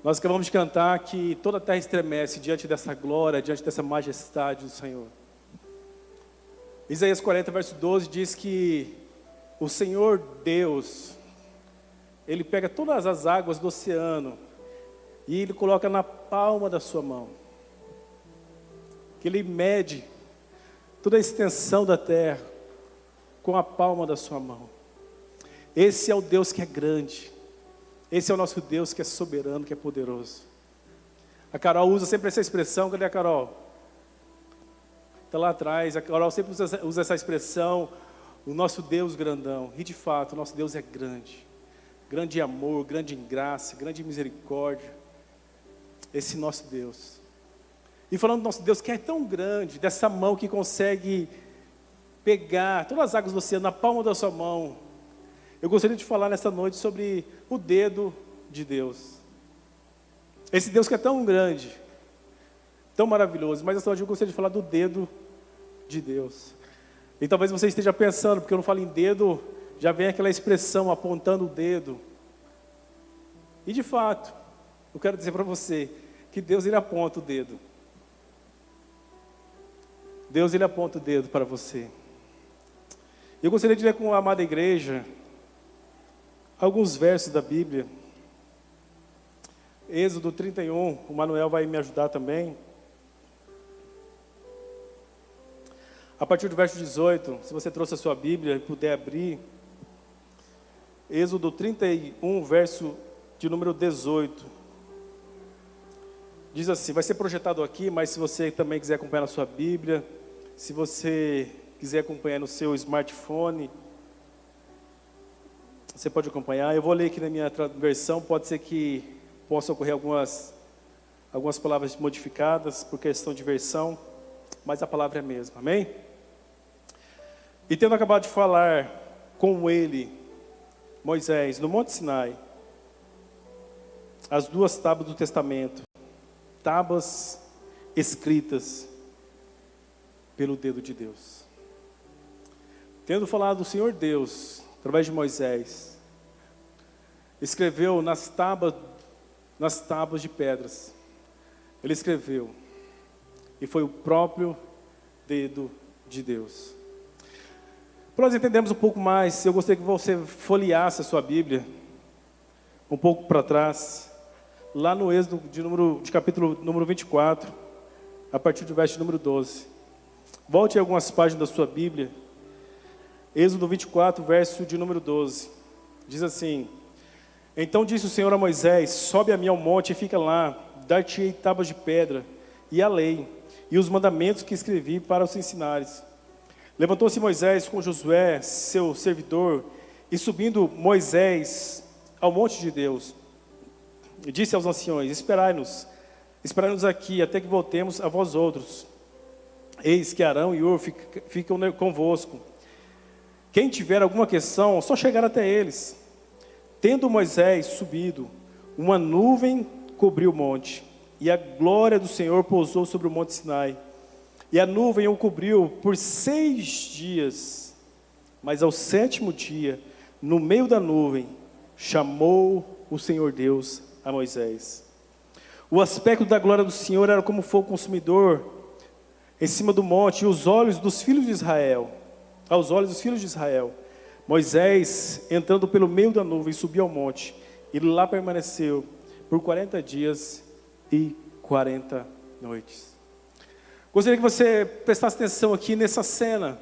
Nós acabamos de cantar que toda a terra estremece diante dessa glória, diante dessa majestade do Senhor. Isaías 40, verso 12 diz que o Senhor Deus, Ele pega todas as águas do oceano e Ele coloca na palma da sua mão. Que Ele mede toda a extensão da terra com a palma da sua mão. Esse é o Deus que é grande. Esse é o nosso Deus que é soberano, que é poderoso. A Carol usa sempre essa expressão. Cadê a Carol? Está lá atrás. A Carol sempre usa essa expressão, o nosso Deus grandão. E de fato, o nosso Deus é grande. Grande em amor, grande em graça, grande em misericórdia. Esse nosso Deus. E falando do nosso Deus que é tão grande, dessa mão que consegue pegar todas as águas do oceano na palma da sua mão. Eu gostaria de falar nesta noite sobre o dedo de Deus. Esse Deus que é tão grande, tão maravilhoso, mas esta noite eu gostaria de falar do dedo de Deus. E talvez você esteja pensando, porque eu não falo em dedo, já vem aquela expressão apontando o dedo. E de fato, eu quero dizer para você que Deus ele aponta o dedo. Deus ele aponta o dedo para você. Eu gostaria de ler com a amada igreja alguns versos da Bíblia. Êxodo 31, o Manuel vai me ajudar também. A partir do verso 18, se você trouxe a sua Bíblia e puder abrir. Êxodo 31, verso de número 18. Diz assim, vai ser projetado aqui, mas se você também quiser acompanhar na sua Bíblia, se você quiser acompanhar no seu smartphone, você pode acompanhar. Eu vou ler aqui na minha versão, pode ser que possa ocorrer algumas palavras modificadas por questão de versão, mas a palavra é a mesma, amém? E tendo acabado de falar com ele, Moisés, no Monte Sinai, as duas tábuas do testamento, tábuas escritas pelo dedo de Deus. Tendo falado do Senhor Deus, através de Moisés, escreveu nas tábuas de pedras. Ele escreveu, e foi o próprio dedo de Deus. Para nós entendermos um pouco mais, eu gostaria que você folheasse a sua Bíblia, um pouco para trás, lá no Êxodo de capítulo número 24, a partir do verso número 12. Volte algumas páginas da sua Bíblia. Êxodo 24, verso de número 12. Diz assim: Então disse o Senhor a Moisés, sobe a mim ao monte e fica lá, dar-te-ei tábuas de pedra, e a lei, e os mandamentos que escrevi para os ensinares. Levantou-se Moisés com Josué, seu servidor, e subindo Moisés ao monte de Deus, e disse aos anciões, esperai-nos aqui, até que voltemos a vós outros. Eis que Arão e Hur ficam convosco. Quem tiver alguma questão, só chegar até eles. Tendo Moisés subido, uma nuvem cobriu o monte, e a glória do Senhor pousou sobre o monte Sinai. E a nuvem o cobriu por 6 dias. Mas ao 7º dia, no meio da nuvem, chamou o Senhor Deus a Moisés. O aspecto da glória do Senhor era como fogo consumidor em cima do monte, e os olhos dos filhos de Israel, aos olhos dos filhos de Israel. Moisés, entrando pelo meio da nuvem, subiu ao monte, e lá permaneceu por 40 dias e 40 noites. Gostaria que você prestasse atenção aqui nessa cena.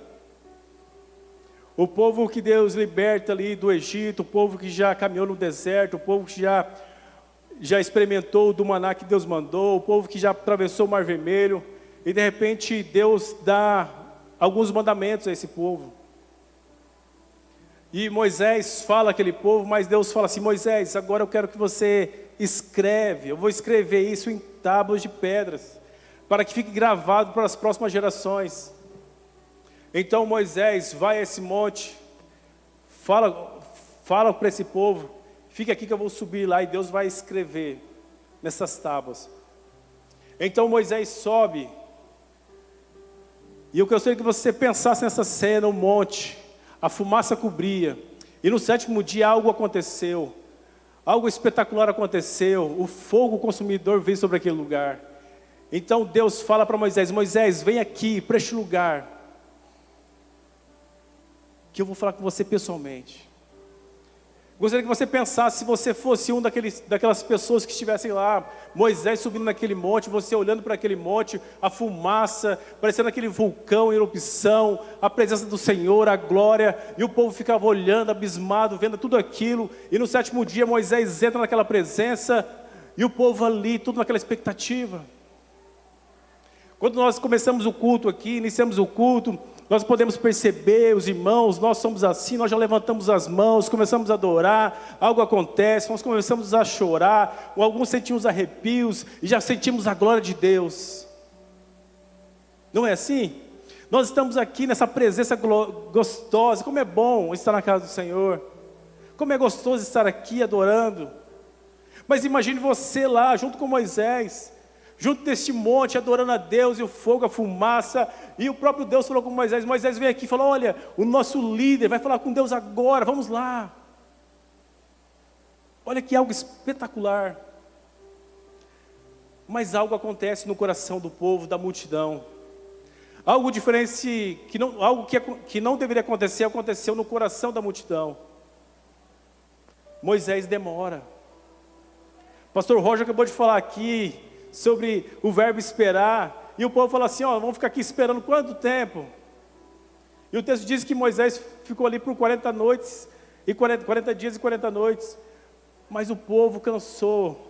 O povo que Deus liberta ali do Egito, o povo que já caminhou no deserto, o povo que já experimentou do maná que Deus mandou, o povo que já atravessou o Mar Vermelho, e de repente Deus dá alguns mandamentos a esse povo. E Moisés fala àquele povo, mas Deus fala assim, Moisés, agora eu quero que você eu vou escrever isso em tábuas de pedras, para que fique gravado para as próximas gerações. Então Moisés vai a esse monte, fala para esse povo, fica aqui que eu vou subir lá, e Deus vai escrever nessas tábuas. Então Moisés sobe, e eu gostaria que você pensasse nessa cena, um monte, a fumaça cobria, e no 7º dia algo aconteceu. Algo espetacular aconteceu, o fogo consumidor veio sobre aquele lugar. Então Deus fala para Moisés: Moisés, vem aqui para este lugar, que eu vou falar com você pessoalmente. Gostaria que você pensasse, se você fosse daquelas pessoas que estivessem lá, Moisés subindo naquele monte, você olhando para aquele monte, a fumaça, parecendo aquele vulcão em erupção, a presença do Senhor, a glória, e o povo ficava olhando, abismado, vendo tudo aquilo, e no 7º dia Moisés entra naquela presença, e o povo ali, tudo naquela expectativa. Quando nós começamos o culto aqui, iniciamos o culto, nós podemos perceber, os irmãos, nós somos assim, nós já levantamos as mãos, começamos a adorar, algo acontece, nós começamos a chorar, ou alguns sentimos arrepios, e já sentimos a glória de Deus. Não é assim? Nós estamos aqui nessa presença gostosa, como é bom estar na casa do Senhor, como é gostoso estar aqui adorando. Mas imagine você lá, junto com Moisés, junto deste monte, adorando a Deus, e o fogo, a fumaça, e o próprio Deus falou com Moisés. Moisés veio aqui e falou: olha, o nosso líder vai falar com Deus agora, vamos lá. Olha que algo espetacular. Mas algo acontece no coração do povo, da multidão. Algo diferente, algo que não deveria acontecer, aconteceu no coração da multidão. Moisés demora. Pastor Roger acabou de falar aqui sobre o verbo esperar, e o povo fala assim: ó, vamos ficar aqui esperando quanto tempo? E o texto diz que Moisés ficou ali por 40 noites, e 40 dias e 40 noites, mas o povo cansou,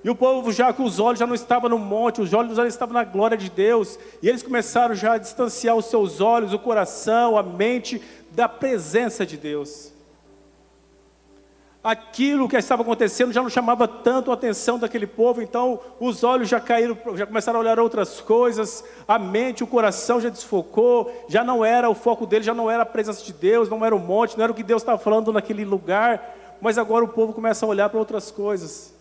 e o povo já com os olhos já não estavam no monte, os olhos já estavam na glória de Deus, e eles começaram já a distanciar os seus olhos, o coração, a mente, da presença de Deus. Aquilo que estava acontecendo já não chamava tanto a atenção daquele povo, então os olhos já caíram, já começaram a olhar outras coisas, a mente, o coração já desfocou, já não era o foco dele, já não era a presença de Deus, não era o monte, não era o que Deus estava falando naquele lugar, mas agora o povo começa a olhar para outras coisas.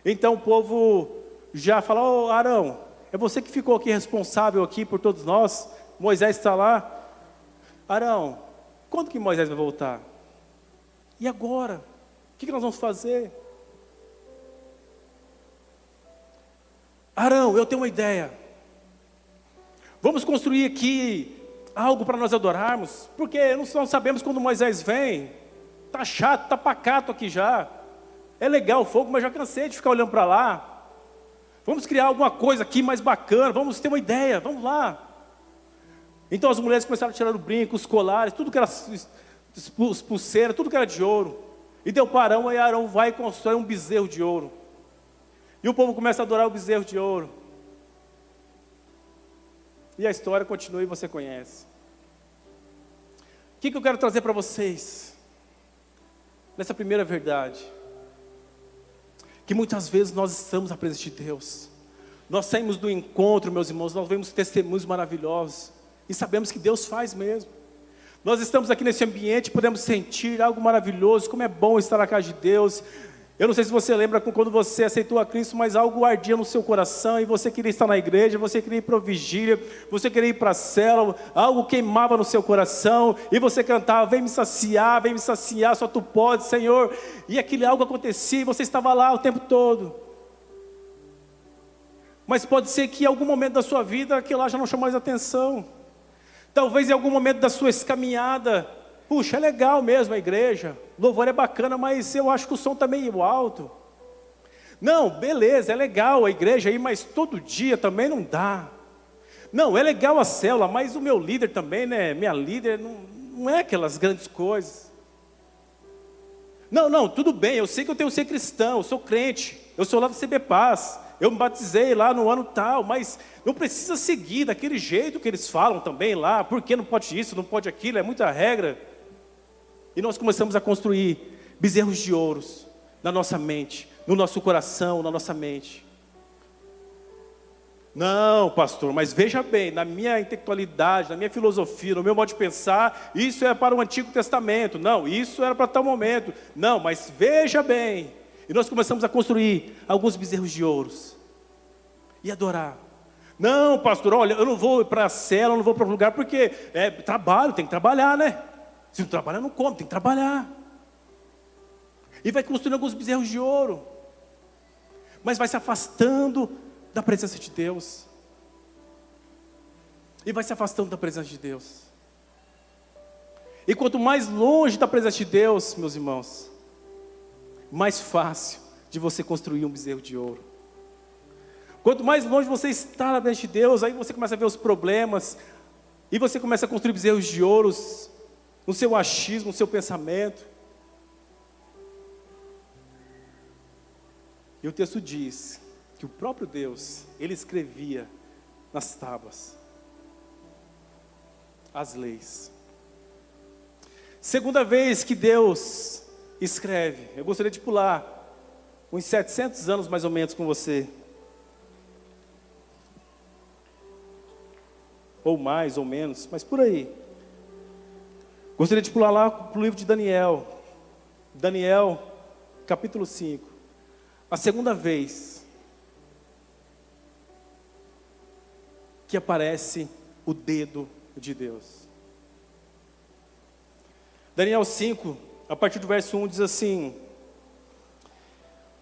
Então o povo já fala: ô Arão, é você que ficou aqui responsável aqui por todos nós, Moisés está lá. Arão, quando que Moisés vai voltar? E agora? O que nós vamos fazer? Arão, eu tenho uma ideia. Vamos construir aqui algo para nós adorarmos, porque não sabemos quando Moisés vem. Está chato, está pacato aqui já. É legal o fogo, mas já cansei de ficar olhando para lá. Vamos criar alguma coisa aqui mais bacana, vamos ter uma ideia, vamos lá. Então as mulheres começaram a tirar o brinco, os colares, tudo que era pulseiras, tudo que era de ouro, e deu para Arão, e Arão vai e constrói um bezerro de ouro, e o povo começa a adorar o bezerro de ouro, e a história continua e você conhece. O que eu quero trazer para vocês, nessa primeira verdade, que muitas vezes nós estamos na presença de Deus, nós saímos do encontro, meus irmãos, nós vemos testemunhos maravilhosos, e sabemos que Deus faz mesmo. Nós estamos aqui nesse ambiente, podemos sentir algo maravilhoso, como é bom estar na casa de Deus. Eu não sei se você lembra quando você aceitou a Cristo, mas algo ardia no seu coração, e você queria estar na igreja, você queria ir para a vigília, você queria ir para a célula, algo queimava no seu coração, e você cantava: vem me saciar, só tu podes, Senhor. E aquele algo acontecia, e você estava lá o tempo todo. Mas pode ser que em algum momento da sua vida, aquilo lá já não chamou mais atenção. Talvez em algum momento da sua caminhada, puxa, é legal mesmo a igreja, louvor é bacana, mas eu acho que o som está meio alto. Não, beleza, é legal a igreja aí, mas todo dia também não dá. Não, é legal a célula, mas o meu líder também, né, minha líder, não é aquelas grandes coisas. Não, tudo bem, eu sei que eu tenho que ser cristão, eu sou crente, eu sou lá do CB Paz, eu me batizei lá no ano tal, mas não precisa seguir daquele jeito que eles falam também lá, porque não pode isso, não pode aquilo, é muita regra. E nós começamos a construir bezerros de ouros na nossa mente, no nosso coração, na nossa mente. Não, pastor, mas veja bem, na minha intelectualidade, na minha filosofia, no meu modo de pensar, isso é para o Antigo Testamento. Não, isso era para tal momento. Não, mas veja bem. E nós começamos a construir alguns bezerros de ouros e adorar. Não, pastor, olha, eu não vou para a cela, eu não vou para um lugar porque trabalho, tem que trabalhar, né? Se não trabalhar, não come, tem que trabalhar. E vai construindo alguns bezerros de ouro. Mas vai se afastando da presença de Deus. E vai se afastando da presença de Deus. E quanto mais longe da presença de Deus, meus irmãos, mais fácil de você construir um bezerro de ouro. Quanto mais longe você está da presença de Deus, aí você começa a ver os problemas, e você começa a construir bezerros de ouro no seu achismo, no seu pensamento. E o texto diz que o próprio Deus, Ele escrevia nas tábuas as leis. Segunda vez que Deus escreve, eu gostaria de pular uns 700 anos mais ou menos com você. Ou mais, ou menos, mas por aí. Gostaria de pular lá para o livro de Daniel. Daniel, capítulo 5. A segunda vez que aparece o dedo de Deus. Daniel 5, a partir do verso 1, diz assim: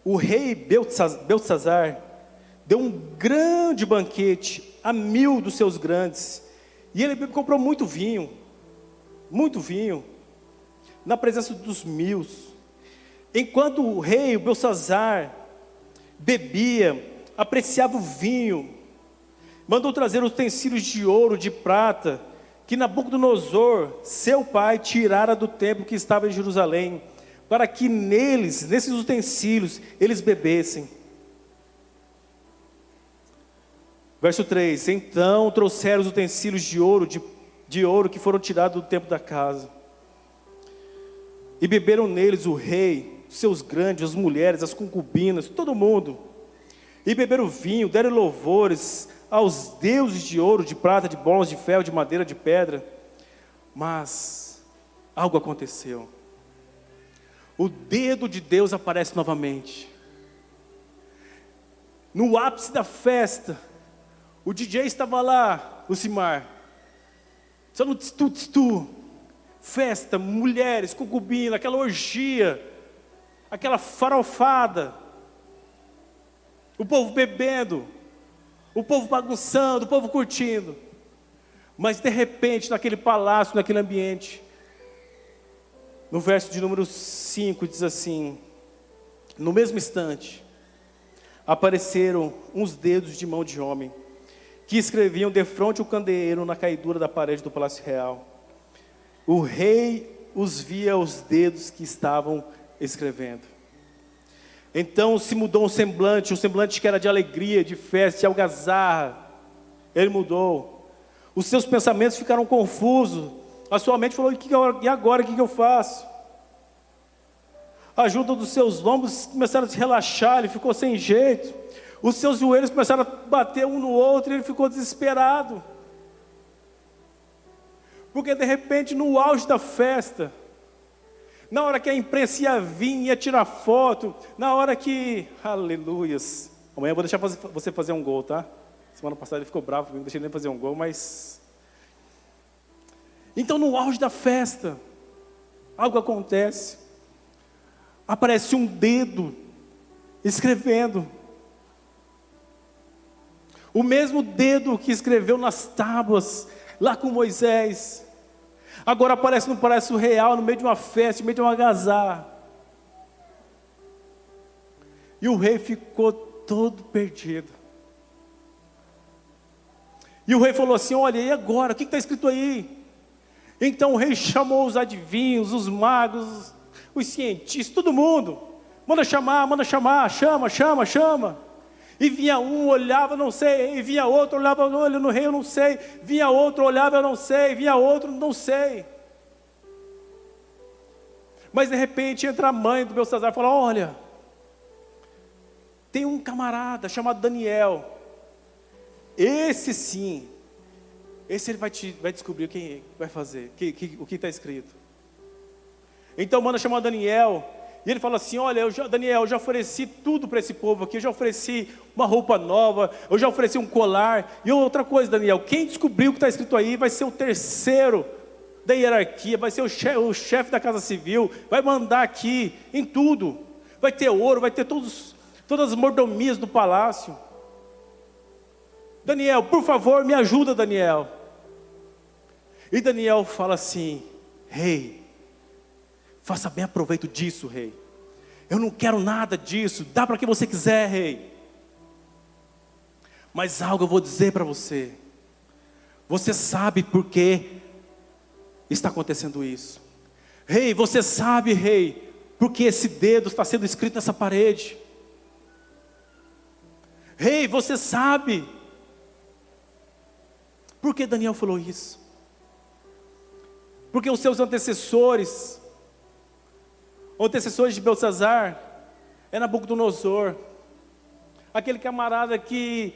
o rei Beltesazar deu um grande banquete a 1000 dos seus grandes, e ele comprou muito vinho, na presença dos 1000. Enquanto o rei Beltesazar bebia, apreciava o vinho, mandou trazer utensílios de ouro, de prata, que Nabucodonosor, seu pai, tirara do templo que estava em Jerusalém, para que nesses utensílios, eles bebessem. Verso 3: então trouxeram os utensílios de ouro que foram tirados do templo da casa, e beberam neles o rei, seus grandes, as mulheres, as concubinas, todo mundo, e beberam vinho, deram louvores aos deuses de ouro, de prata, de bronze, de ferro, de madeira, de pedra. Mas algo aconteceu. O dedo de Deus aparece novamente. No ápice da festa, o DJ estava lá, Lucimar, só no tstu, festa, mulheres, concubina, aquela orgia, aquela farofada, o povo bebendo, o povo bagunçando, o povo curtindo. Mas de repente, naquele palácio, naquele ambiente, no verso de número 5, diz assim: no mesmo instante, apareceram uns dedos de mão de homem, que escreviam defronte o candeeiro na caidura da parede do palácio real. O rei os via os dedos que estavam escrevendo. Então se mudou um semblante que era de alegria, de festa, de algazarra. Ele mudou. Os seus pensamentos ficaram confusos. A sua mente falou: e agora, o que eu faço? A junta dos seus lombos começaram a se relaxar, ele ficou sem jeito. Os seus joelhos começaram a bater um no outro e ele ficou desesperado. Porque de repente, no auge da festa, na hora que a imprensa ia vir, ia tirar foto, na hora que, aleluias, amanhã eu vou deixar você fazer um gol, tá? Semana passada ele ficou bravo comigo, não deixei nem fazer um gol, mas... Então no auge da festa, algo acontece. Aparece um dedo escrevendo. O mesmo dedo que escreveu nas tábuas, lá com Moisés. Agora aparece no palácio real, no meio de uma festa, no meio de uma algazarra. E o rei ficou todo perdido. E o rei falou assim: olha, e agora? O que está escrito aí? Então o rei chamou os adivinhos, os magos, os cientistas, todo mundo. Manda chamar, chama. E vinha um, olhava, não sei. E vinha outro, olhava, olha no rei, eu não sei. Vinha outro, olhava, eu não sei. Vinha outro, não sei. Mas de repente entra a mãe do Beltesazar e fala: olha, tem um camarada chamado Daniel. Esse sim, esse ele vai descobrir quem vai fazer, o que está escrito. Então manda chamar Daniel. E ele fala assim: olha, Daniel, eu já ofereci tudo para esse povo aqui. Eu já ofereci uma roupa nova, eu já ofereci um colar. E outra coisa, Daniel, quem descobriu o que está escrito aí vai ser o terceiro da hierarquia, vai ser o chefe da casa civil, vai mandar aqui em tudo. Vai ter ouro, vai ter todas as mordomias do palácio. Daniel, por favor, me ajuda, Daniel. E Daniel fala assim: rei, faça bem aproveito disso, rei. Eu não quero nada disso, dá para quem você quiser, rei. Mas algo eu vou dizer para você. Você sabe por que está acontecendo isso. Rei, você sabe, rei, por que esse dedo está sendo escrito nessa parede. Rei, você sabe. Por que Daniel falou isso? Porque os seus antecessores de Beltzazar, é Nabucodonosor, aquele camarada que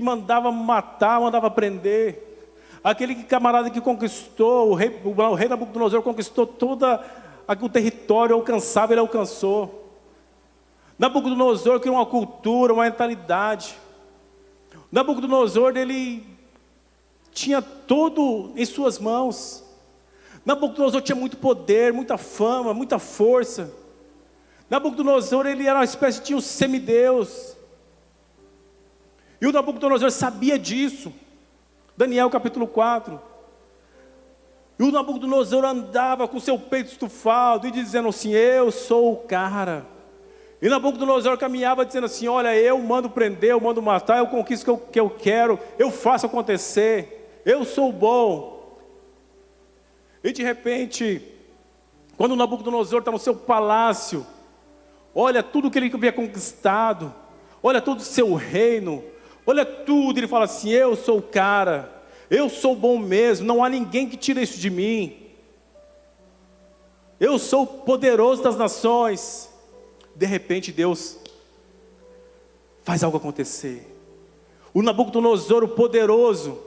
mandava matar, mandava prender, aquele camarada que conquistou, o rei Nabucodonosor conquistou todo o território alcançável, ele alcançou. Nabucodonosor criou uma cultura, uma mentalidade. Nabucodonosor, ele tinha tudo em suas mãos. Nabucodonosor tinha muito poder, muita fama, muita força. Nabucodonosor, ele era uma espécie de um semideus. E o Nabucodonosor sabia disso. Daniel capítulo 4. E o Nabucodonosor andava com seu peito estufado e dizendo assim: eu sou o cara. E Nabucodonosor caminhava dizendo assim: olha, eu mando prender, eu mando matar, eu conquisto o que eu quero, eu faço acontecer, eu sou bom. E de repente, quando o Nabucodonosor está no seu palácio, olha tudo que ele havia conquistado, olha todo o seu reino, olha tudo, ele fala assim: eu sou o cara, eu sou bom mesmo, não há ninguém que tire isso de mim. Eu sou o poderoso das nações. De repente Deus faz algo acontecer. O Nabucodonosor, o poderoso,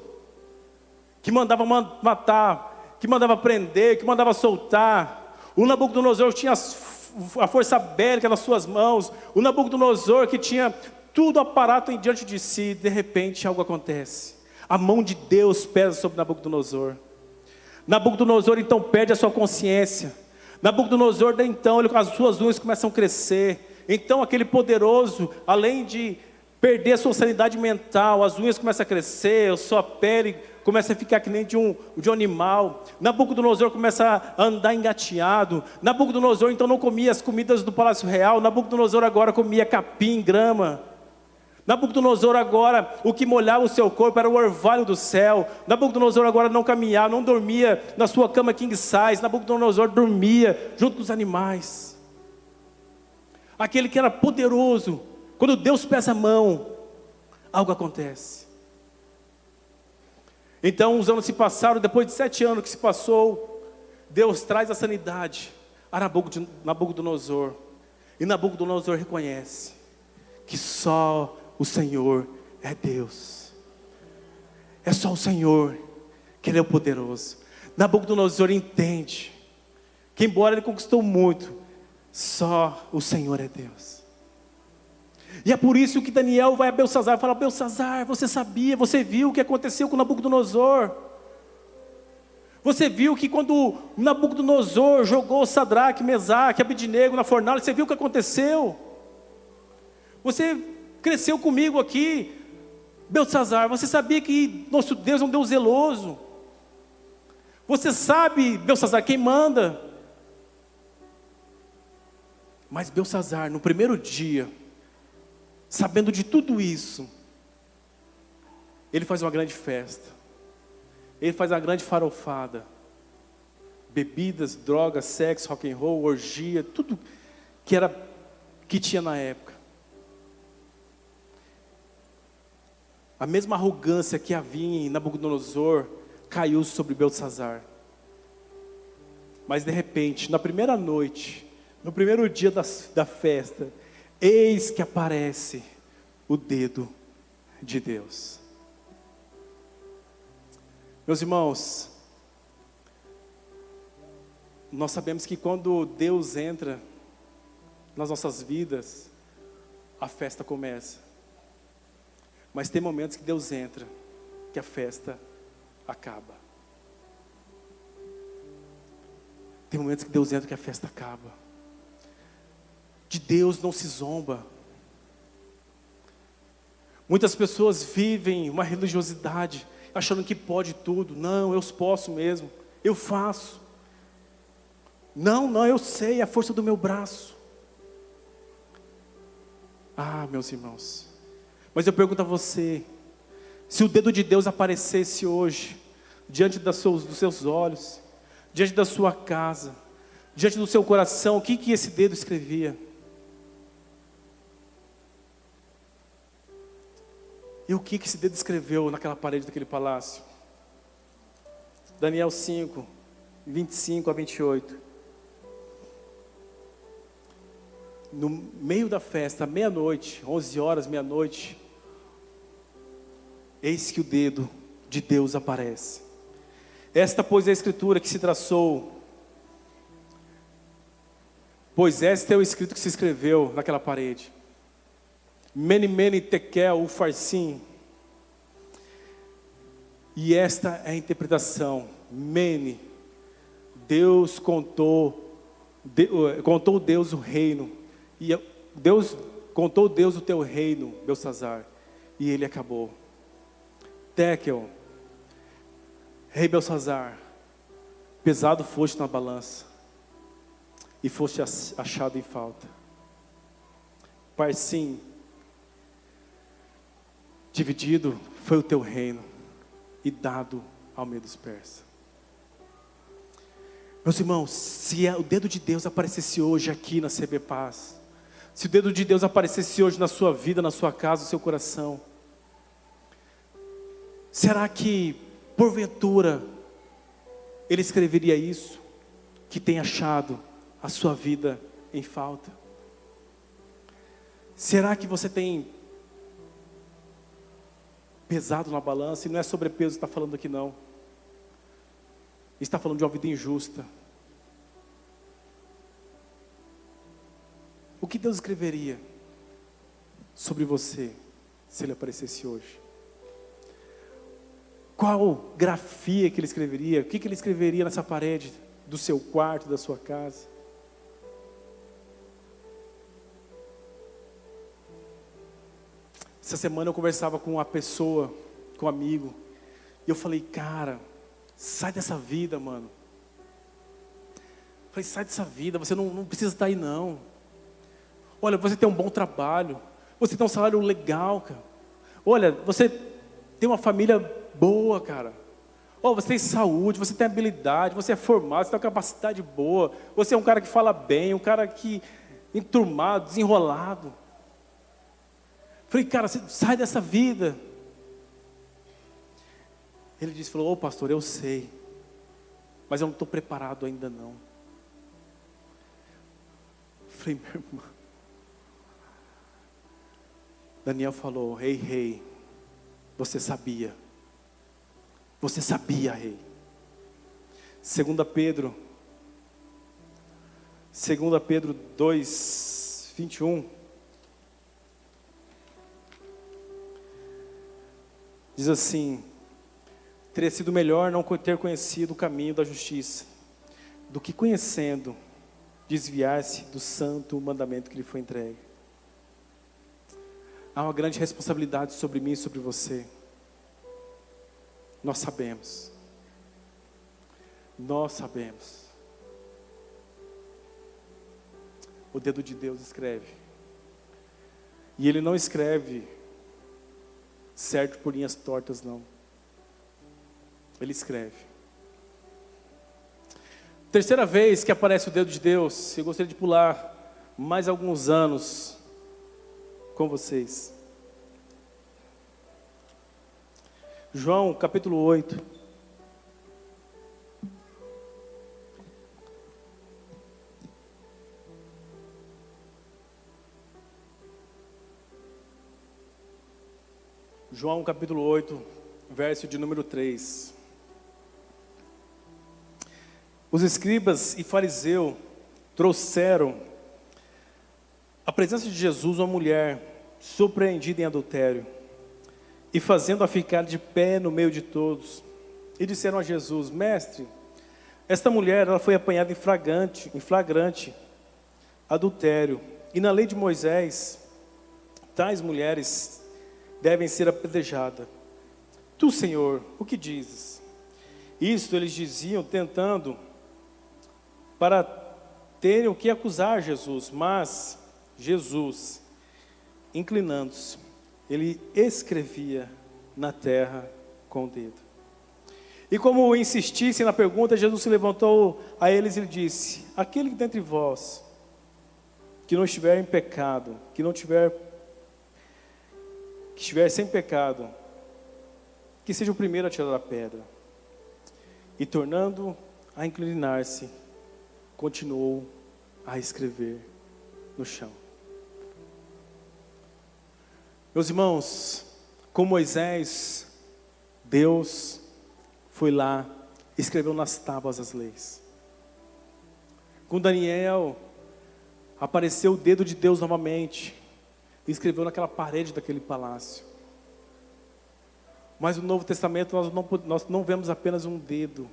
que mandava matar, que mandava prender, que mandava soltar. O Nabucodonosor tinha a força bélica nas suas mãos. O Nabucodonosor que tinha tudo aparato diante de si. De repente algo acontece. A mão de Deus pesa sobre Nabucodonosor. Nabucodonosor então perde a sua consciência. Nabucodonosor, então, as suas unhas começam a crescer. Então aquele poderoso, além de perder a sua sanidade mental, as unhas começam a crescer, a sua pele começa a ficar que nem de um animal. Nabucodonosor começa a andar engateado. Nabucodonosor então não comia as comidas do palácio real. Nabucodonosor agora comia capim, grama. Nabucodonosor agora, o que molhava o seu corpo era o orvalho do céu. Nabucodonosor agora não caminhava, não dormia na sua cama king size. Nabucodonosor dormia junto com os animais. Aquele que era poderoso, quando Deus pesa a mão, algo acontece. Então os anos se passaram, depois de 7 anos que se passou, Deus traz a sanidade a Nabucodonosor. E Nabucodonosor reconhece que só o Senhor é Deus. É só o Senhor que Ele é o poderoso. Nabucodonosor entende que embora ele conquistou muito, só o Senhor é Deus. E é por isso que Daniel vai a Beltzazar e fala: Beltzazar, você sabia, você viu o que aconteceu com Nabucodonosor? Você viu que quando Nabucodonosor jogou Sadraque, Mesaque, Abednego na fornalha, você viu o que aconteceu? Você cresceu comigo aqui, Beltzazar, você sabia que nosso Deus é um Deus zeloso? Você sabe, Beltzazar, quem manda? Mas Beltzazar, no primeiro dia, sabendo de tudo isso, ele faz uma grande festa, ele faz uma grande farofada, bebidas, drogas, sexo, rock and roll, orgia, tudo que tinha na época. A mesma arrogância que havia em Nabucodonosor caiu sobre Beltzazar. Mas de repente, na primeira noite, no primeiro dia da festa, eis que aparece o dedo de Deus. Meus irmãos, nós sabemos que quando Deus entra nas nossas vidas, a festa começa. Mas tem momentos que Deus entra, que a festa acaba. Tem momentos que Deus entra que a festa acaba. De Deus não se zomba. Muitas pessoas vivem uma religiosidade, achando que pode tudo. Não, eu posso mesmo, eu faço. Não, eu sei, é a força do meu braço. Ah, meus irmãos, mas eu pergunto a você, se o dedo de Deus aparecesse hoje, diante dos seus olhos, diante da sua casa, diante do seu coração, o que esse dedo escrevia? E o que esse dedo escreveu naquela parede daquele palácio? Daniel 5, 25 a 28. No meio da festa, meia-noite, 11 horas, meia-noite, eis que o dedo de Deus aparece. Esta, pois, é a escritura que se traçou. Pois este é o escrito que se escreveu naquela parede. Mene, mene, tekel, ufarsim. E esta é a interpretação. Mene, Deus contou Deus o reino. E contou Deus o teu reino, Belsazar. E ele acabou. Tekel, rei Belsazar, pesado foste na balança, e foste achado em falta. Parsim, dividido foi o teu reino, e dado ao meio dos persas. Meus irmãos, se o dedo de Deus aparecesse hoje aqui na CB Paz, se o dedo de Deus aparecesse hoje na sua vida, na sua casa, no seu coração, será que, porventura, Ele escreveria isso, que tem achado a sua vida em falta? Será que você tem pesado na balança? E não é sobrepeso que está falando aqui não. Está falando de uma vida injusta. O que Deus escreveria sobre você, se Ele aparecesse hoje? Qual grafia que Ele escreveria? O que Ele escreveria nessa parede do seu quarto, da sua casa? Essa semana eu conversava com uma pessoa, com um amigo, e eu falei, cara, sai dessa vida, mano. Eu falei, sai dessa vida, você não precisa estar aí não. Olha, você tem um bom trabalho, você tem um salário legal, cara. Olha, você tem uma família boa, cara. Oh, você tem saúde, você tem habilidade, você é formado, você tem uma capacidade boa. Você é um cara que fala bem, um cara que enturmado, desenrolado. Falei, cara, você sai dessa vida. Ele disse, falou, ô pastor, eu sei, mas eu não estou preparado ainda não. Falei, meu irmão. Daniel falou, rei, você sabia, rei. 2 Pedro 2, 21, diz assim, teria sido melhor não ter conhecido o caminho da justiça, do que conhecendo, desviar-se do santo mandamento que lhe foi entregue. Há uma grande responsabilidade sobre mim e sobre você. Nós sabemos. O dedo de Deus escreve. E Ele não escreve certo por linhas tortas, não. Ele escreve. Terceira vez que aparece o dedo de Deus, eu gostaria de pular mais alguns anos com vocês. João capítulo 8. João capítulo 8, verso de número 3. Os escribas e fariseus trouxeram à presença de Jesus uma mulher surpreendida em adultério, e fazendo-a ficar de pé no meio de todos, e disseram a Jesus, mestre, Esta mulher, ela foi apanhada em flagrante adultério. E na lei de Moisés, tais mulheres devem ser apedrejadas. Tu, Senhor, o que dizes? Isto eles diziam, tentando, para terem o que acusar Jesus. Mas Jesus, inclinando-se, ele escrevia na terra com o dedo. E como insistissem na pergunta, Jesus se levantou a eles e lhe disse: aquele que dentre vós, que não estiver em pecado, que estiver sem pecado, que seja o primeiro a tirar a pedra. E tornando a inclinar-se, continuou a escrever no chão. Meus irmãos, com Moisés, Deus foi lá, escreveu nas tábuas as leis. Com Daniel, apareceu o dedo de Deus novamente, e escreveu naquela parede daquele palácio. Mas no Novo Testamento nós não vemos apenas um dedo,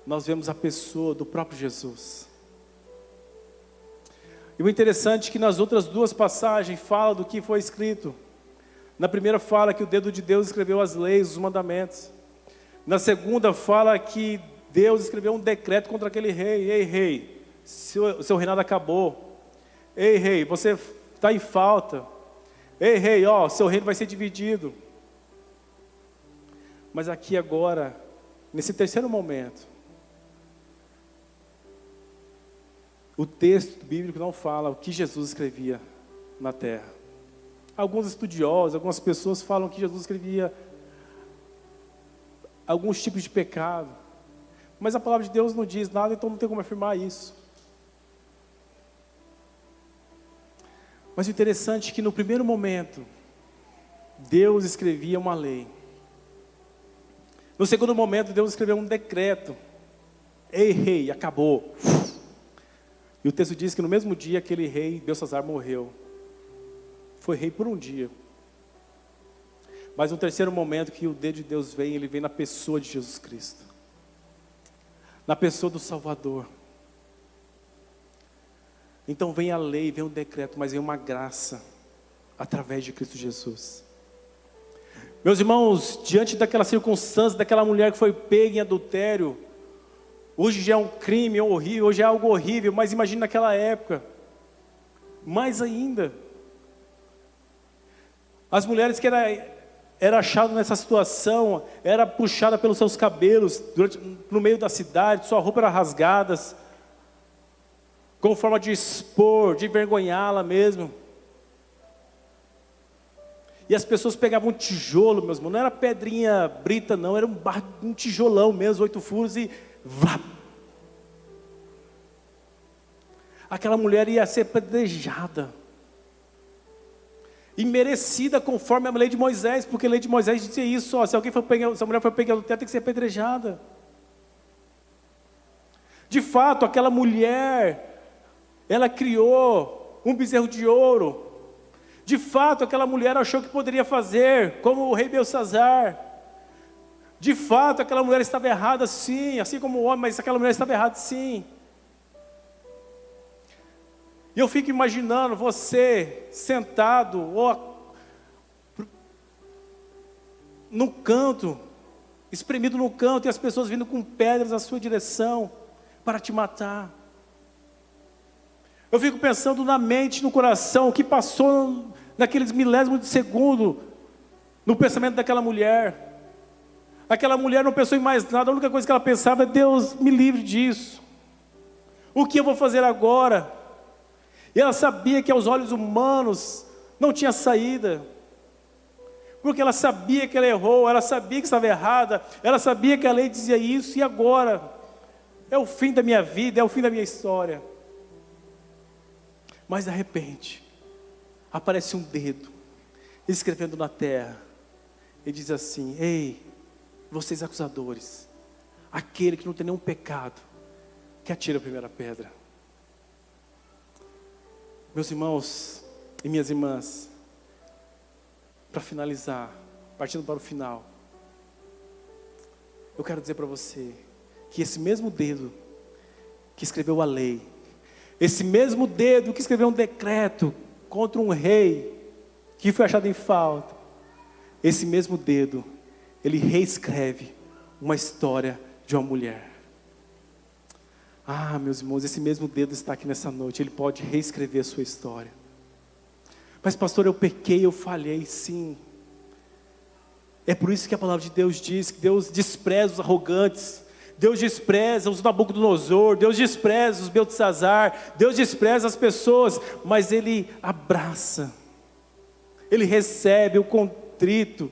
nós vemos a pessoa do próprio Jesus. E o interessante é que nas outras duas passagens fala do que foi escrito. Na primeira fala que o dedo de Deus escreveu as leis, os mandamentos. Na segunda fala que Deus escreveu um decreto contra aquele rei. Ei, rei, seu reinado acabou. Ei, rei, você está em falta. Ei, rei, seu reino vai ser dividido. Mas aqui agora, nesse terceiro momento, o texto bíblico não fala o que Jesus escrevia na terra. Alguns estudiosos, algumas pessoas falam que Jesus escrevia alguns tipos de pecado, mas a palavra de Deus não diz nada, então não tem como afirmar isso. Mas o interessante é que no primeiro momento, Deus escrevia uma lei. No segundo momento, Deus escreveu um decreto. Ei, rei, acabou. E o texto diz que no mesmo dia aquele rei, Belsazar, morreu. Foi rei por um dia. Mas no terceiro momento que o dedo de Deus vem, ele vem na pessoa de Jesus Cristo. Na pessoa do Salvador. Então vem a lei, vem o decreto, mas vem uma graça através de Cristo Jesus. Meus irmãos, diante daquela circunstância, daquela mulher que foi pega em adultério, hoje já é um crime horrível, hoje é algo horrível, mas imagine naquela época, mais ainda. As mulheres que era achado nessa situação, era puxada pelos seus cabelos no meio da cidade, sua roupa era rasgada, como forma de expor, de envergonhá-la mesmo. E as pessoas pegavam um tijolo, meus irmãos, não era pedrinha brita não, era um tijolão mesmo, 8 furos e vá. Aquela mulher ia ser apedrejada. E merecida conforme a lei de Moisés, porque a lei de Moisés dizia isso, se a mulher for pega no teto, tem que ser apedrejada. De fato, aquela mulher, ela criou um bezerro de ouro. De fato, aquela mulher achou que poderia fazer, como o rei Belsazar. De fato, aquela mulher estava errada sim, assim como o homem, mas aquela mulher estava errada sim. E eu fico imaginando você sentado no canto, espremido no canto, e as pessoas vindo com pedras à sua direção para te matar. Eu fico pensando na mente, no coração, o que passou naqueles milésimos de segundo no pensamento daquela mulher. Aquela mulher não pensou em mais nada, a única coisa que ela pensava é: Deus, me livre disso. O que eu vou fazer agora? E ela sabia que aos olhos humanos não tinha saída, porque ela sabia que ela errou, ela sabia que estava errada, ela sabia que a lei dizia isso, e agora? É o fim da minha vida, é o fim da minha história. Mas de repente, aparece um dedo, escrevendo na terra, e diz assim: ei, vocês acusadores, aquele que não tem nenhum pecado, que atire a primeira pedra. Meus irmãos e minhas irmãs, para finalizar, partindo para o final, eu quero dizer para você que esse mesmo dedo que escreveu a lei, esse mesmo dedo que escreveu um decreto contra um rei que foi achado em falta, esse mesmo dedo, ele reescreve uma história de uma mulher. Ah, meus irmãos, esse mesmo dedo está aqui nessa noite, ele pode reescrever a sua história. Mas pastor, eu pequei, eu falhei, sim. É por isso que a palavra de Deus diz que Deus despreza os arrogantes, Deus despreza os Nabucodonosor, Deus despreza os Beltesazar, Deus despreza as pessoas, mas Ele abraça, Ele recebe o contrito.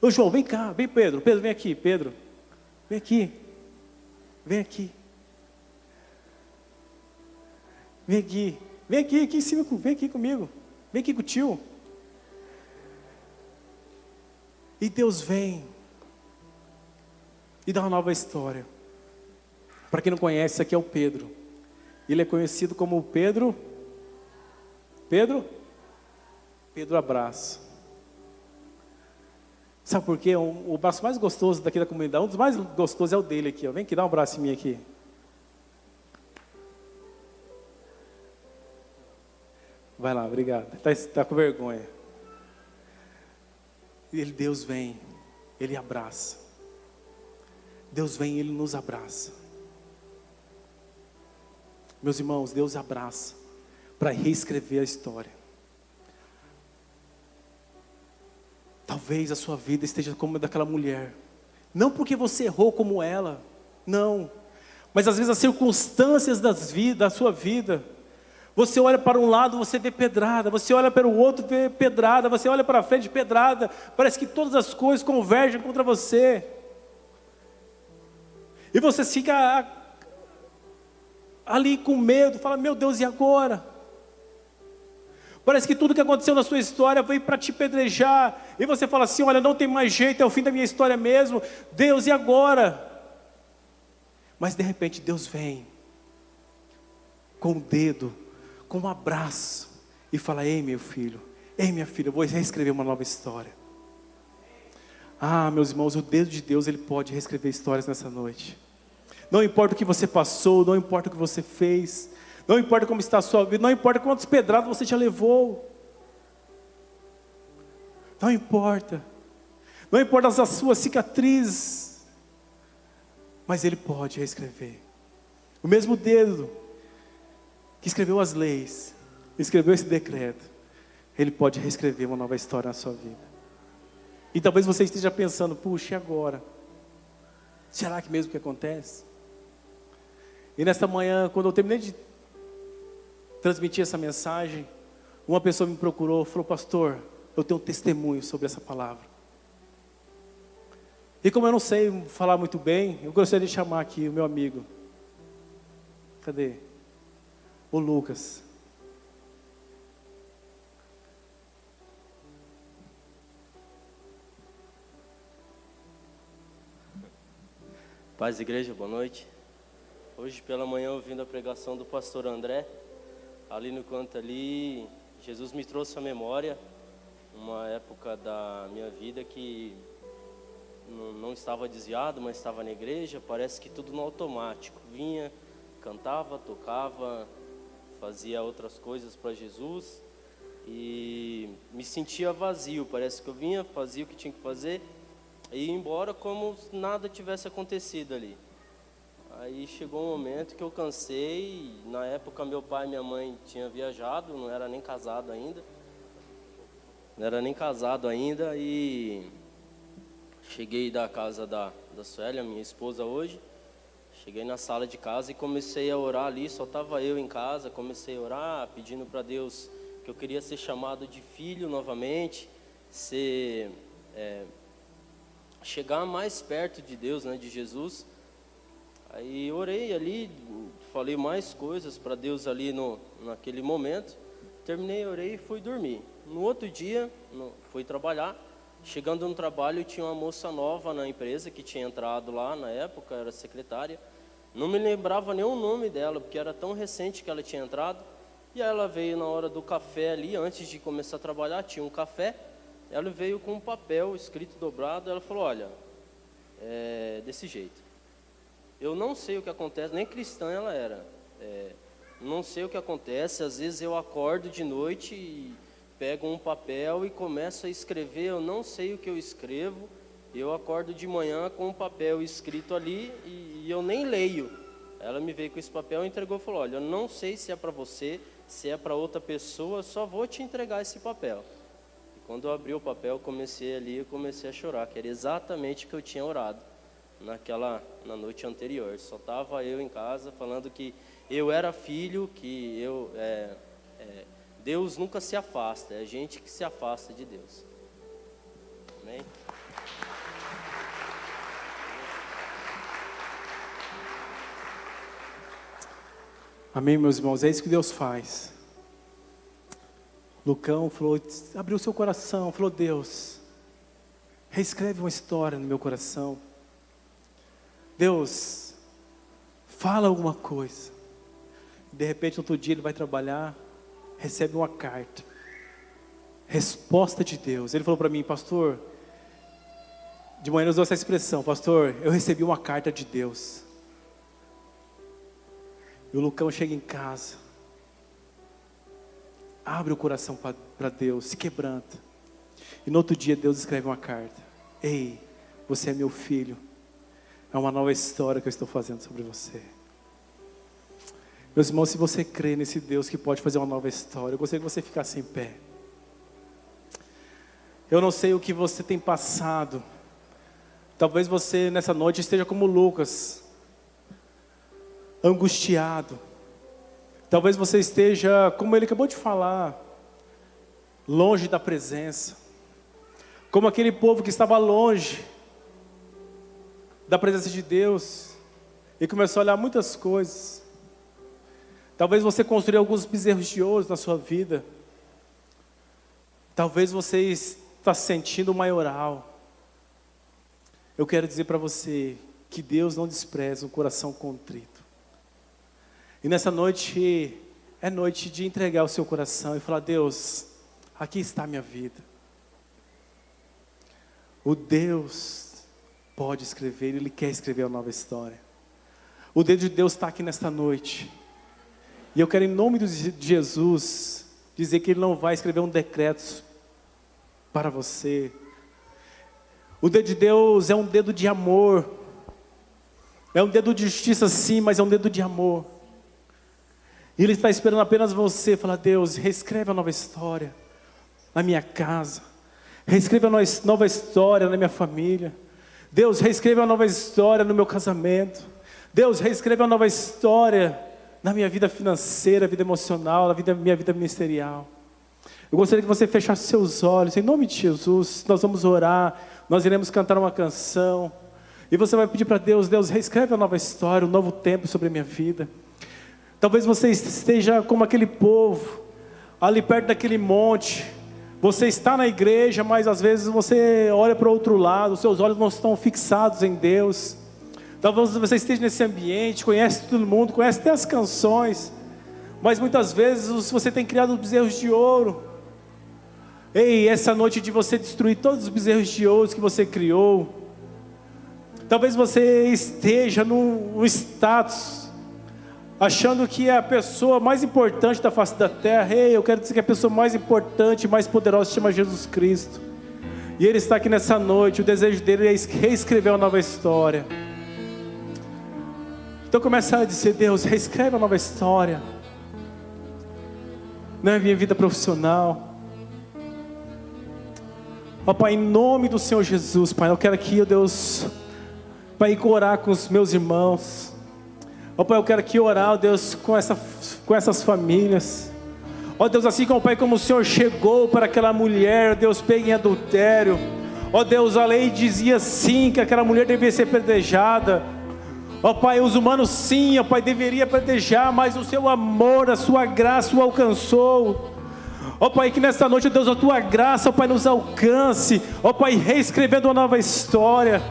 Ô João, vem cá, vem Pedro, vem aqui, Pedro, vem aqui, vem aqui, aqui em cima, vem aqui comigo, vem aqui com o tio. E Deus vem e dá uma nova história. Para quem não conhece, esse aqui é o Pedro. Ele é conhecido como Pedro Abraço. Sabe por quê? O braço mais gostoso daqui da comunidade, um dos mais gostosos é o dele aqui, ó. Vem aqui, dá um abraço em mim aqui. Vai lá, obrigado. Tá com vergonha. Deus vem, Ele abraça. Deus vem, Ele nos abraça. Meus irmãos, Deus abraça para reescrever a história. Talvez a sua vida esteja como a daquela mulher. Não porque você errou como ela, não. Mas às vezes as circunstâncias da sua vida, você olha para um lado, você vê pedrada, você olha para o outro, vê pedrada, você olha para frente, pedrada, parece que todas as coisas convergem contra você, e você fica ali com medo, fala, meu Deus, e agora? Parece que tudo que aconteceu na sua história veio para te pedrejar, e você fala assim, olha, não tem mais jeito, é o fim da minha história mesmo, Deus, e agora? Mas de repente Deus vem, com o dedo, com um abraço, e fala, ei meu filho, ei minha filha, eu vou reescrever uma nova história. Ah, meus irmãos, o dedo de Deus, Ele pode reescrever histórias nessa noite. Não importa o que você passou, não importa o que você fez, não importa como está a sua vida, não importa quantas pedradas você já levou, não importa as suas cicatrizes, mas Ele pode reescrever. O mesmo dedo que escreveu as leis, escreveu esse decreto, Ele pode reescrever uma nova história na sua vida. E talvez você esteja pensando, puxa, e agora? Será que mesmo que acontece? E nesta manhã, quando eu terminei de transmitir essa mensagem, uma pessoa me procurou, falou, pastor, eu tenho um testemunho sobre essa palavra. E como eu não sei falar muito bem, eu gostaria de chamar aqui o meu amigo. Cadê? O Lucas. Paz, igreja, boa noite. Hoje pela manhã, ouvindo a pregação do pastor André, ali no canto ali, Jesus me trouxe à memória uma época da minha vida que não estava desviado, mas estava na igreja, parece que tudo no automático. Vinha, cantava, tocava, fazia outras coisas para Jesus e me sentia vazio. Parece que eu vinha, fazia o que tinha que fazer e ia embora como se nada tivesse acontecido ali. Aí chegou um momento que eu cansei. Na época meu pai e minha mãe tinham viajado, não era nem casado ainda, e cheguei da casa da Suélia, minha esposa hoje. Cheguei na sala de casa e comecei a orar ali, só estava eu em casa. Comecei a orar, pedindo para Deus que eu queria ser chamado de filho novamente, chegar mais perto de Deus, né, de Jesus. Aí orei ali, falei mais coisas para Deus ali naquele momento. Terminei, orei e fui dormir. No outro dia, fui trabalhar. Chegando no trabalho, tinha uma moça nova na empresa que tinha entrado lá na época, era secretária. Não me lembrava nem o nome dela, porque era tão recente que ela tinha entrado. E aí ela veio na hora do café ali, antes de começar a trabalhar, tinha um café. Ela veio com um papel escrito dobrado, ela falou, olha, é desse jeito. eu não sei o que acontece, nem cristã ela era. Não sei o que acontece, às vezes eu acordo de noite e pego um papel e começo a escrever, eu não sei o que eu escrevo, eu acordo de manhã com um papel escrito ali e eu nem leio. Ela me veio com esse papel, entregou e falou, olha, eu não sei se é para você, se é para outra pessoa, eu só vou te entregar esse papel. E quando eu abri o papel, eu comecei a chorar, que era exatamente o que eu tinha orado na noite anterior. Só estava eu em casa falando que eu era filho, que Deus nunca se afasta, é a gente que se afasta de Deus. Amém? Amém, meus irmãos, é isso que Deus faz. Lucão falou, abriu seu coração, falou, Deus, reescreve uma história no meu coração. Deus, fala alguma coisa. De repente, outro dia ele vai trabalhar, recebe uma carta, resposta de Deus. Ele falou para mim, pastor, de manhã ele usou essa expressão, pastor, eu recebi uma carta de Deus. E o Lucão chega em casa, abre o coração para Deus, se quebranta. E no outro dia Deus escreve uma carta. Ei, você é meu filho. É uma nova história que eu estou fazendo sobre você. Meus irmãos, se você crê nesse Deus que pode fazer uma nova história, eu gostaria que você ficasse em pé. Eu não sei o que você tem passado. Talvez você nessa noite esteja como Lucas, angustiado. Talvez você esteja, como ele acabou de falar, longe da presença. Como aquele povo que estava longe da presença de Deus e começou a olhar muitas coisas. Talvez você construiu alguns bezerros de ouro na sua vida. Talvez você está sentindo o maioral. Eu quero dizer para você que Deus não despreza um coração contrito. E nessa noite, é noite de entregar o seu coração e falar, Deus, aqui está a minha vida. O Deus pode escrever, Ele quer escrever uma nova história. O dedo de Deus está aqui nesta noite. E eu quero, em nome de Jesus, dizer que Ele não vai escrever um decreto para você. O dedo de Deus é um dedo de amor. É um dedo de justiça sim, mas é um dedo de amor. E Ele está esperando apenas você falar, Deus, reescreve a nova história na minha casa. Reescreve a nova história na minha família. Deus, reescreve a nova história no meu casamento. Deus, reescreve a nova história na minha vida financeira, vida emocional, na minha vida ministerial. Eu gostaria que você fechasse seus olhos, em nome de Jesus. Nós vamos orar, nós iremos cantar uma canção. E você vai pedir para Deus, Deus, reescreve a nova história, um novo tempo sobre a minha vida. Talvez você esteja como aquele povo, ali perto daquele monte. Você está na igreja, mas às vezes você olha para o outro lado, os seus olhos não estão fixados em Deus. Talvez você esteja nesse ambiente, conhece todo mundo, conhece até as canções, mas muitas vezes você tem criado bezerros de ouro. Ei, essa noite de você destruir todos os bezerros de ouro que você criou. Talvez você esteja num status, achando que é a pessoa mais importante da face da terra. Ei, eu quero dizer que a pessoa mais importante, mais poderosa se chama Jesus Cristo. E Ele está aqui nessa noite, o desejo dele é reescrever uma nova história. Então começa a dizer, Deus, reescreve uma nova história. Na minha vida profissional. Ó Pai, em nome do Senhor Jesus, Pai, eu quero aqui, ó Deus, Pai, orar com os meus irmãos. Ó Pai, eu quero aqui orar, ó Deus, com essas famílias. Ó Deus, assim como, Pai, como o Senhor chegou para aquela mulher, Deus, pega em adultério. Ó Deus, a lei dizia sim que aquela mulher devia ser apedrejada. Ó Pai, os humanos sim, ó Pai, deveria apedrejar, mas o Seu amor, a Sua graça o alcançou. Ó Pai, que nesta noite, ó Deus, a Tua graça, ó Pai, nos alcance. Ó Pai, reescrevendo uma nova história.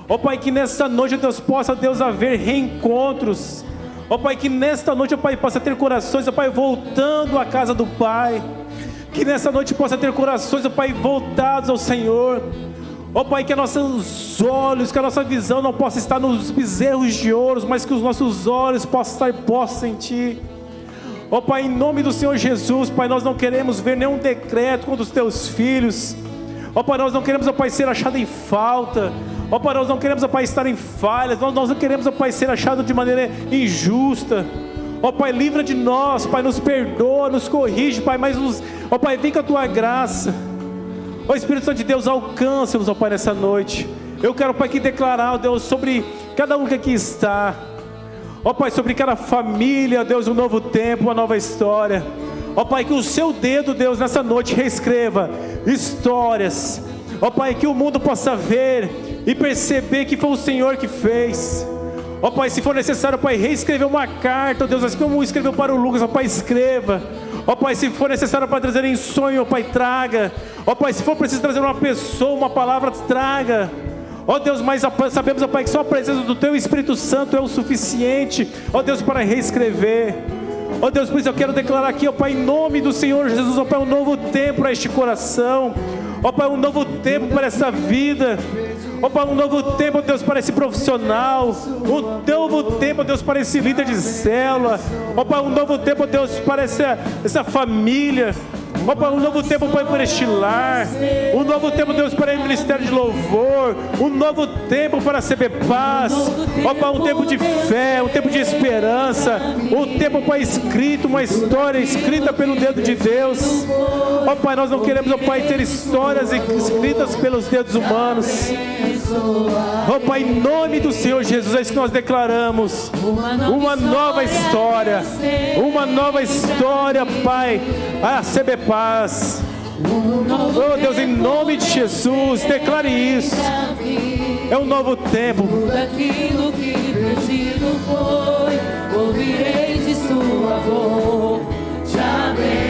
Ó Pai, que nesta noite, ó Deus, possa, Deus, haver reencontros. Ó Pai, que nesta noite, ó Pai, possa ter corações, ó Pai, voltando à casa do Pai. Que nesta noite possa ter corações, ó Pai, voltados ao Senhor. Ó Pai, que nossos olhos, que a nossa visão não possa estar nos bezerros de ouro, mas que os nossos olhos possam estar postos em Ti. Ó Pai, em nome do Senhor Jesus, Pai, nós não queremos ver nenhum decreto contra os Teus filhos. Ó Pai, nós não queremos, ó Pai, ser achado em falta. Ó Pai, nós não queremos, ó Pai, estar em falhas. Nós não queremos, ó Pai, ser achado de maneira injusta. Ó Pai, livra de nós, Pai, nos perdoa, nos corrige, Pai, mas ó Pai, vem com a Tua graça. Ó Espírito Santo de Deus, alcança-nos, ó Pai, nessa noite. Eu quero, Pai, que declarar, ó Deus, sobre cada um que aqui está. Ó Pai, sobre cada família, Deus, um novo tempo, uma nova história. Ó Pai, que o Seu dedo, Deus, nessa noite reescreva histórias. Ó Pai, que o mundo possa ver e perceber que foi o Senhor que fez. Ó Pai, se for necessário, Pai, reescrever uma carta, ó Deus, assim como escreveu para o Lucas, ó Pai, escreva. Ó Pai, se for necessário para trazer em sonho, ó Pai, traga. Ó Pai, se for preciso trazer uma pessoa, uma palavra, traga. Ó Deus, mas sabemos, ó Pai, que só a presença do Teu Espírito Santo é o suficiente, ó Deus, para reescrever. Ó Deus, por isso eu quero declarar aqui, ó Pai, em nome do Senhor Jesus, ó Pai, um novo tempo para este coração. Ó Pai, um novo tempo para essa vida. Ó Pai, um novo tempo, ó Deus, para esse profissional. Um novo tempo, ó Deus, para esse líder de célula. Ó Pai, um novo tempo, ó Deus, para essa família. Ó Pai, um novo tempo, Pai, para este lar. Um novo tempo, Deus, para o ministério de louvor. Um novo tempo para a CB Paz. Ó Pai, um tempo de fé, um tempo de esperança. Um tempo, Pai, escrito, uma história escrita pelo dedo de Deus. Ó Pai, nós não queremos, ó Pai, ter histórias escritas pelos dedos humanos. Ó Pai, em nome do Senhor Jesus, é isso que nós declaramos. Uma nova história. Uma nova história, Pai. A CB Paz. Oh Deus, em nome de Jesus, declare isso. É um novo tempo. Tudo aquilo que perdido foi, ouvirei de Sua voz. Te abençoarei.